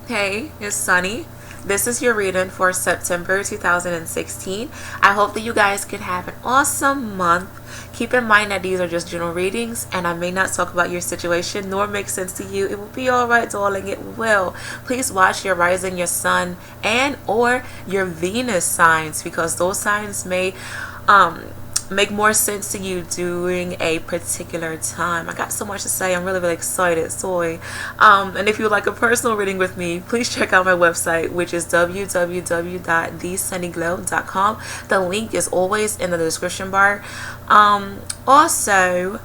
Hey, it's Sunny. This is your reading for September 2016. I hope that you guys could have an awesome month. Keep in mind that these are just general readings and I may not talk about your situation nor make sense to you. It will be alright, darling. It will. Please watch your rising, your sun, and or your Venus signs because those signs may make more sense to you during a particular time. I got so much to say. I'm really excited. Sorry. And if you would like a personal reading with me, please check out my website, which is www.thesunnyglow.com. The link is always in the description bar. Also,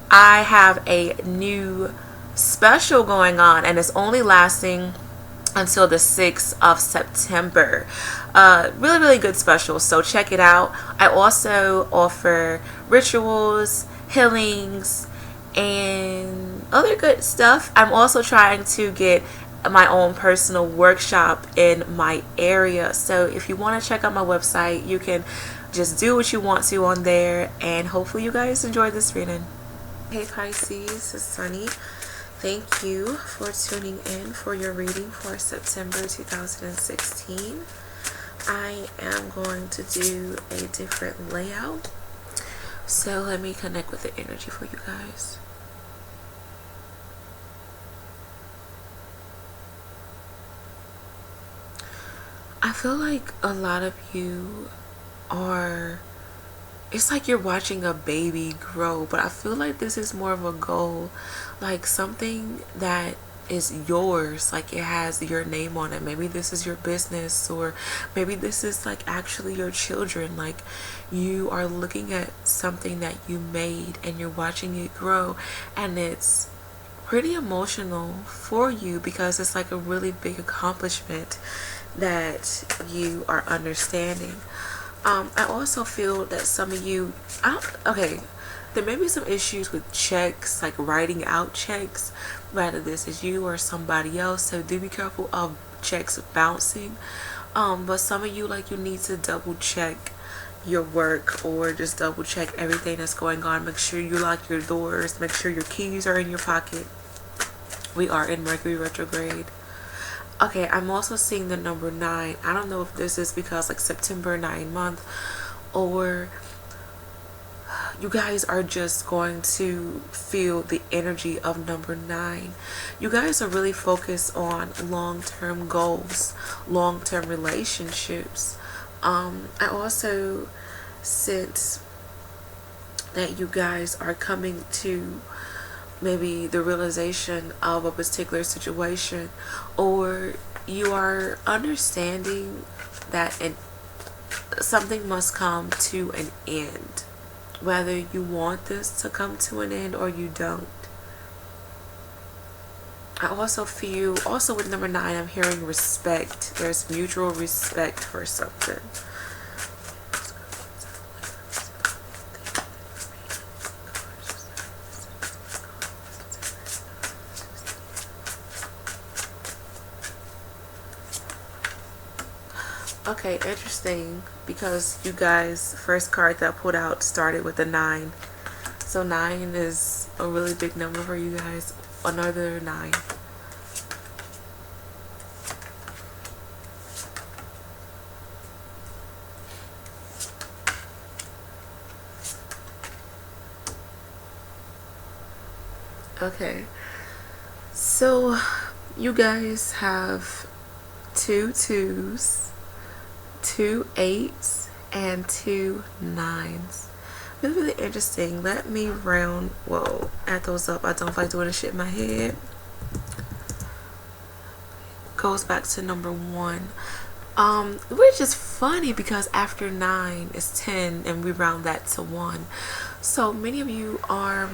I have a new special going on, and it's only lasting until the 6th of September. Really good special, so check it out. I also offer rituals, healings, and other good stuff. I'm also trying to get my own personal workshop in my area, so if you want to check out my website, you can just do what you want to on there, and hopefully you guys enjoy this reading. Hey Pisces, it's Sunny. Thank you for tuning in for your reading for September 2016. I am going to do a different layout. So let me connect with the energy for you guys. I feel like a lot of you are, it's like you're watching a baby grow, but I feel like this is more of a goal, like something that is yours, like it has your name on it. Maybe this is your business, or maybe this is like actually your children. Like you are looking at something that you made and you're watching it grow, and it's pretty emotional for you because it's like a really big accomplishment that you are understanding. I also feel that some of you, okay, there may be some issues with checks, like writing out checks, whether this is you or somebody else, so do be careful of checks bouncing. But some of you, like, you need to double check your work or just double check everything that's going on. Make sure you lock your doors, make sure your keys are in your pocket. We are in Mercury retrograde. Okay, I'm also seeing the number 9. I don't know if this is because like September 9 month, or you guys are just going to feel the energy of number 9. You guys are really focused on long-term goals, long-term relationships. I also sense that you guys are coming to maybe the realization of a particular situation, or you are understanding that something must come to an end, whether you want this to come to an end or you don't. I also feel, also with number 9, I'm hearing respect. There's mutual respect for something. Okay, interesting, because you guys, first card that I pulled out started with a 9. So 9 is a really big number for you guys. Another 9. Okay, so you guys have 2 2s, 2 8s, and 2 9s. Really interesting. Let me add those up. I don't like doing this shit in my head. Goes back to number 1. Which is funny because after 9 is 10 and we round that to 1. So many of you are,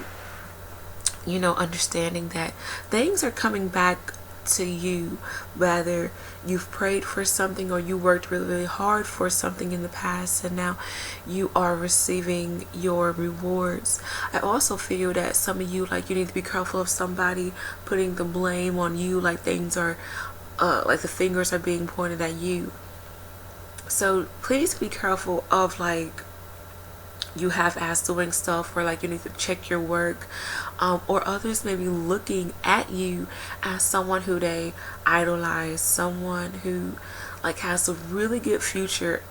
understanding that things are coming back to you, whether you've prayed for something or you worked really hard for something in the past and now you are receiving your rewards. I also feel that some of you, like, you need to be careful of somebody putting the blame on you, like things are like the fingers are being pointed at you. So please be careful of like you have ass doing stuff, or like you need to check your work, or others may be looking at you as someone who they idolize, someone who like has a really good future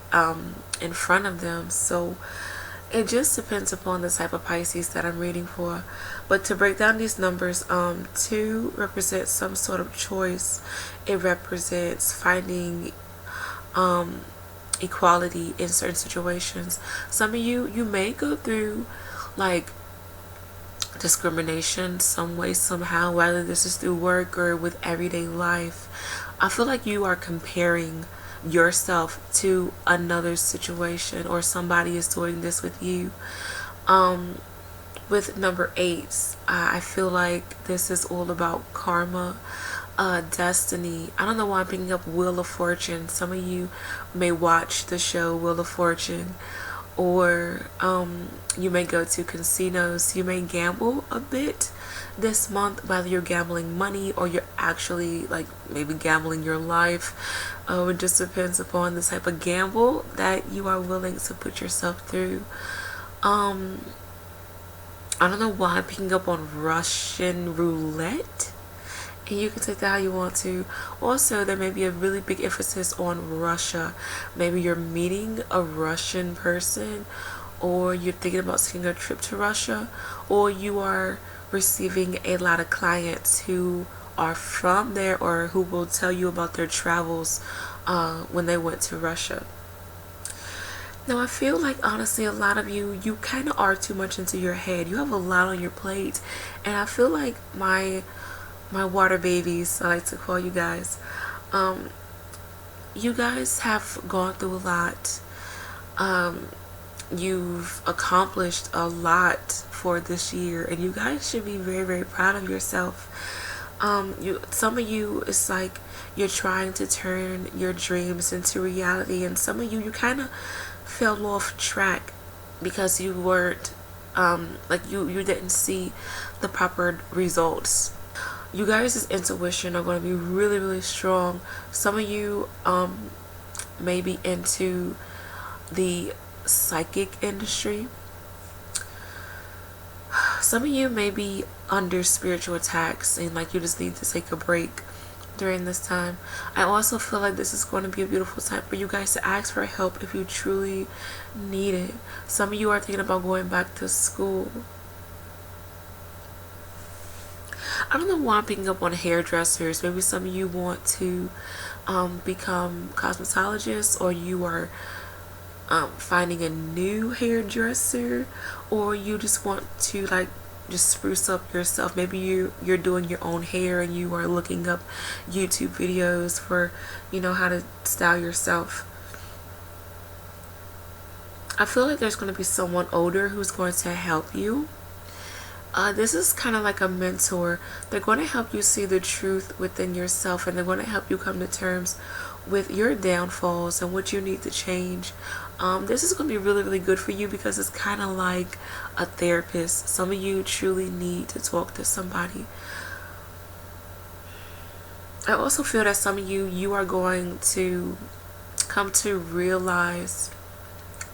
in front of them. So it just depends upon the type of Pisces that I'm reading for. But to break down these numbers, 2 represents some sort of choice. It represents finding equality in certain situations. Some of you may go through like discrimination some way, somehow, whether this is through work or with everyday life. I feel like you are comparing yourself to another situation, or somebody is doing this with you. With number 8, I feel like this is all about karma, destiny. I don't know why I'm picking up Wheel of Fortune. Some of you may watch the show Wheel of Fortune, or you may go to casinos. You may gamble a bit this month, whether you're gambling money or you're actually like maybe gambling your life. It just depends upon the type of gamble that you are willing to put yourself through. I don't know why I'm picking up on Russian roulette, and you can take that how you want to. Also, there may be a really big emphasis on Russia. Maybe you're meeting a Russian person, or you're thinking about taking a trip to Russia, or you are receiving a lot of clients who are from there, or who will tell you about their travels when they went to Russia. Now, I feel like honestly a lot of you kind of are too much into your head. You have a lot on your plate, and I feel like my water babies, I like to call you guys, you guys have gone through a lot. You've accomplished a lot for this year, and you guys should be very, very proud of yourself. Some of you, it's like you're trying to turn your dreams into reality, and some of you kind of fell off track because you weren't like you didn't see the proper results. You guys' intuition are going to be really, really strong. Some of you may be into the psychic industry. Some of you may be under spiritual attacks, and like you just need to take a break during this time. I also feel like this is going to be a beautiful time for you guys to ask for help if you truly need it. Some of you are thinking about going back to school. I don't know why I'm picking up on hairdressers. Maybe some of you want to become cosmetologists, or you are finding a new hairdresser, or you just want to like just spruce up yourself. Maybe you're doing your own hair and you are looking up YouTube videos for how to style yourself. I feel like there's going to be someone older who's going to help you. This is kind of like a mentor. They're going to help you see the truth within yourself, and they're going to help you come to terms with your downfalls and what you need to change. This is going to be really, really good for you because it's kind of like a therapist. Some of you truly need to talk to somebody. I also feel that some of you are going to come to realize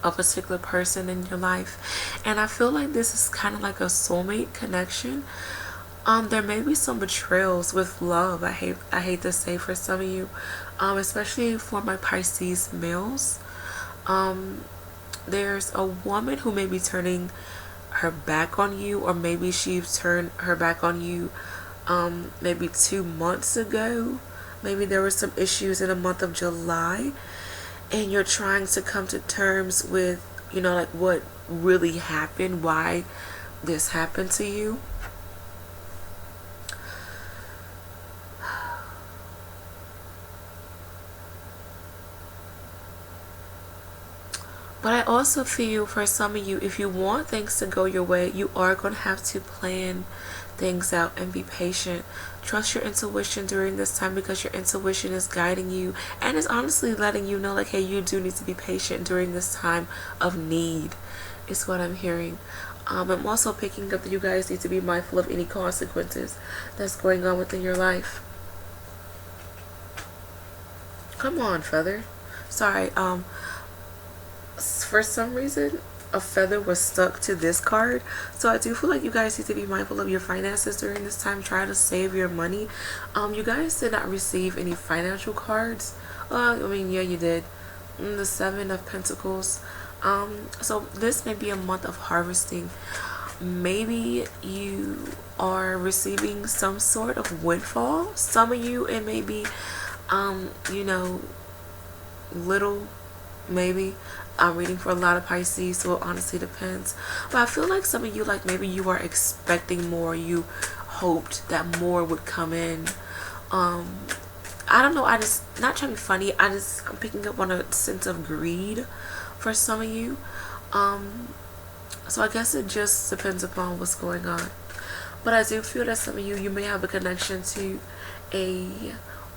a particular person in your life, and I feel like this is kind of like a soulmate connection. There may be some betrayals with love. I hate to say for some of you, especially for my Pisces males. There's a woman who may be turning her back on you, or maybe she turned her back on you maybe 2 months ago. Maybe there were some issues in the month of July, and you're trying to come to terms with like what really happened, why this happened to you. But I also feel for some of you, if you want things to go your way, you are going to have to plan things out and be patient. Trust your intuition during this time, because your intuition is guiding you and is honestly letting you know like, hey, you do need to be patient during this time of need, is what I'm hearing. I'm also picking up that you guys need to be mindful of any consequences that's going on within your life. Come on, feather. Sorry, for some reason a feather was stuck to this card. So I do feel like you guys need to be mindful of your finances during this time. Try to save your money. You guys did not receive any financial cards. I mean, yeah, you did. The Seven of Pentacles. So this may be a month of harvesting. Maybe you are receiving some sort of windfall. Some of you, it may be you know, little, maybe. I'm reading for a lot of Pisces, so it honestly depends. But I feel like some of you, like maybe you are expecting more. You hoped that more would come in. I don't know. I just, not trying to be funny. I'm picking up on a sense of greed for some of you. So I guess it just depends upon what's going on. But I do feel that some of you, you may have a connection to a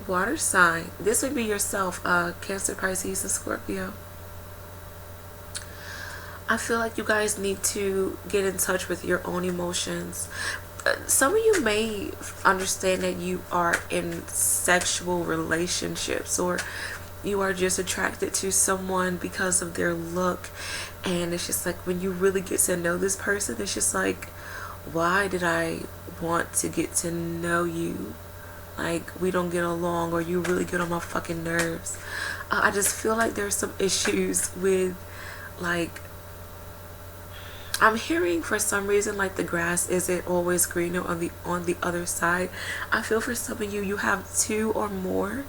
water sign. This would be yourself, Cancer, Pisces, and Scorpio. I feel like you guys need to get in touch with your own emotions. Some of you may understand that you are in sexual relationships, or you are just attracted to someone because of their look, and it's just like when you really get to know this person, it's just like, why did I want to get to know you? Like, we don't get along, or you really get on my fucking nerves. I just feel like there's some issues with, like, I'm hearing for some reason like the grass isn't always greener on the other side. I feel for some of you, you have 2 or more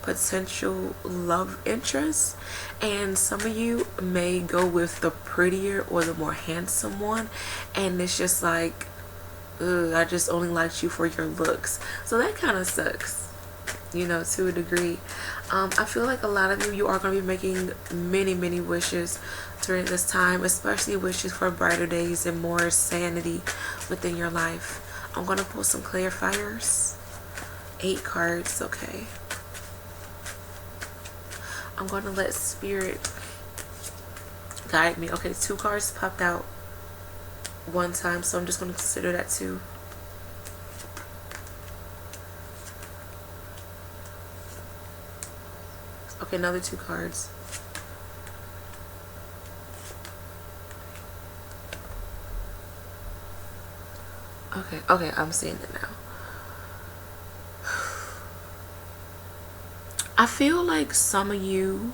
potential love interests, and some of you may go with the prettier or the more handsome one, and it's just like, ugh, I just only liked you for your looks. So that kind of sucks, you know, to a degree. I feel like a lot of you are going to be making many wishes during this time, especially wishes for brighter days and more sanity within your life. I'm going to pull some clarifiers. 8 cards, okay. I'm going to let Spirit guide me. Okay, 2 cards popped out one time, so I'm just going to consider that 2. Okay, another 2 cards. Okay, I'm seeing it now. I feel like some of you,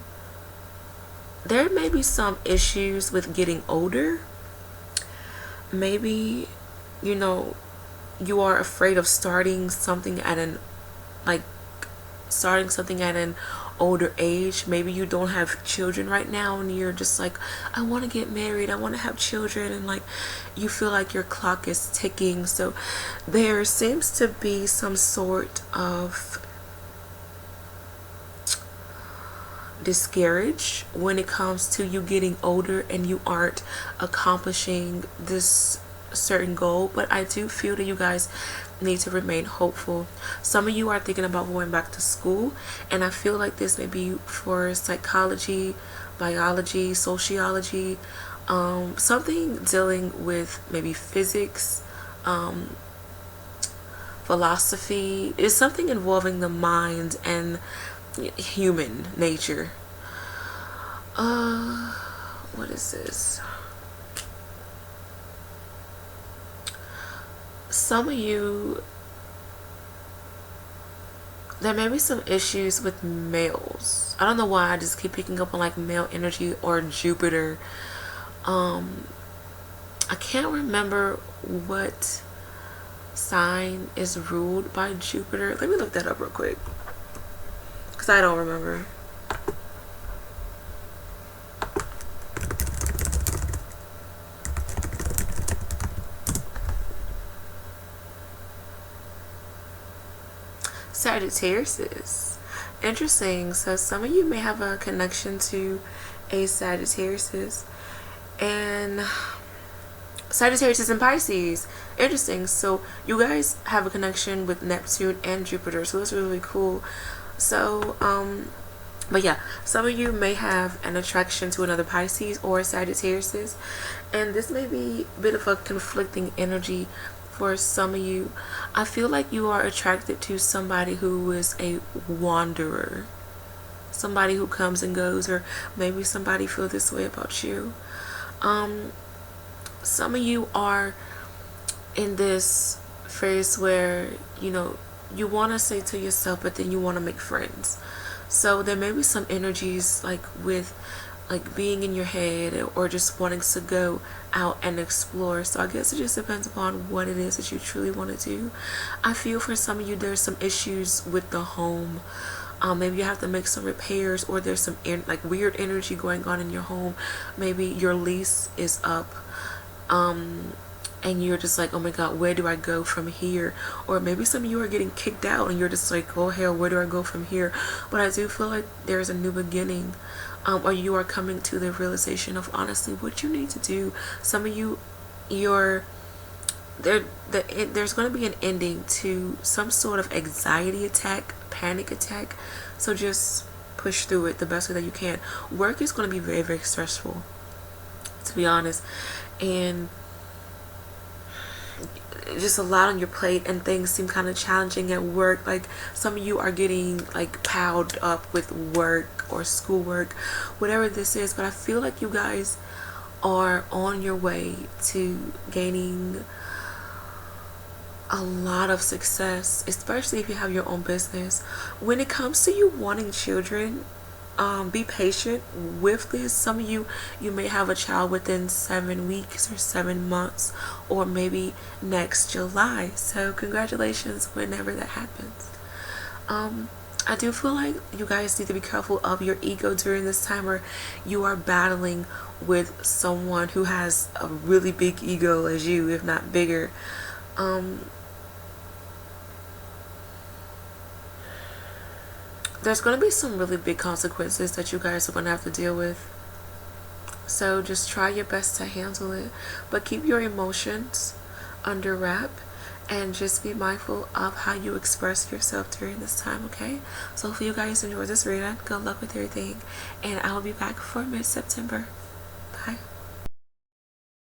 there may be some issues with getting older. Maybe, you know, you are afraid of starting something at an older age. Maybe you don't have children right now, and you're just like, I want to get married, I want to have children, and like you feel like your clock is ticking. So there seems to be some sort of discouraged when it comes to you getting older and you aren't accomplishing this certain goal. But I do feel that you guys need to remain hopeful. Some of you are thinking about going back to school, and I feel like this may be for psychology, biology, sociology, something dealing with maybe physics, philosophy. Is something involving the mind and human nature. What is this? Some of you, there may be some issues with males. I don't know why I just keep picking up on like male energy or Jupiter. I can't remember what sign is ruled by Jupiter. Let me look that up real quick, because I don't remember. Sagittarius. Interesting. So some of you may have a connection to a Sagittarius, and Sagittarius is in Pisces. Interesting. So you guys have a connection with Neptune and Jupiter, so that's really cool. So but yeah, some of you may have an attraction to another Pisces or Sagittarius, and this may be a bit of a conflicting energy for some of you. I feel like you are attracted to somebody who is a wanderer, somebody who comes and goes, or maybe somebody feel this way about you. Some of you are in this phase where, you want to say to yourself, but then you want to make friends. So there may be some energies like with like being in your head or just wanting to go out and explore. So I guess it just depends upon what it is that you truly want to do. I feel for some of you there's some issues with the home. Maybe you have to make some repairs, or there's some like weird energy going on in your home. Maybe your lease is up, and you're just like, oh my god, where do I go from here? Or maybe some of you are getting kicked out and you're just like, oh hell, where do I go from here? But I do feel like there's a new beginning, or you are coming to the realization of honestly what you need to do. Some of you, there's going to be an ending to some sort of anxiety attack, panic attack. So just push through it the best way that you can. Work is going to be very, very stressful, to be honest, and just a lot on your plate, and things seem kind of challenging at work. Like some of you are getting like piled up with work or schoolwork, whatever this is. But I feel like you guys are on your way to gaining a lot of success, especially if you have your own business. When it comes to you wanting children, be patient with this. Some of you may have a child within 7 weeks or 7 months, or maybe next July. So congratulations whenever that happens. I do feel like you guys need to be careful of your ego during this time, or you are battling with someone who has a really big ego as you, if not bigger. There's going to be some really big consequences that you guys are going to have to deal with. So just try your best to handle it. But keep your emotions under wrap. And just be mindful of how you express yourself during this time, okay? So hopefully you guys enjoy this reading. Good luck with everything. And I will be back for mid-September. Bye.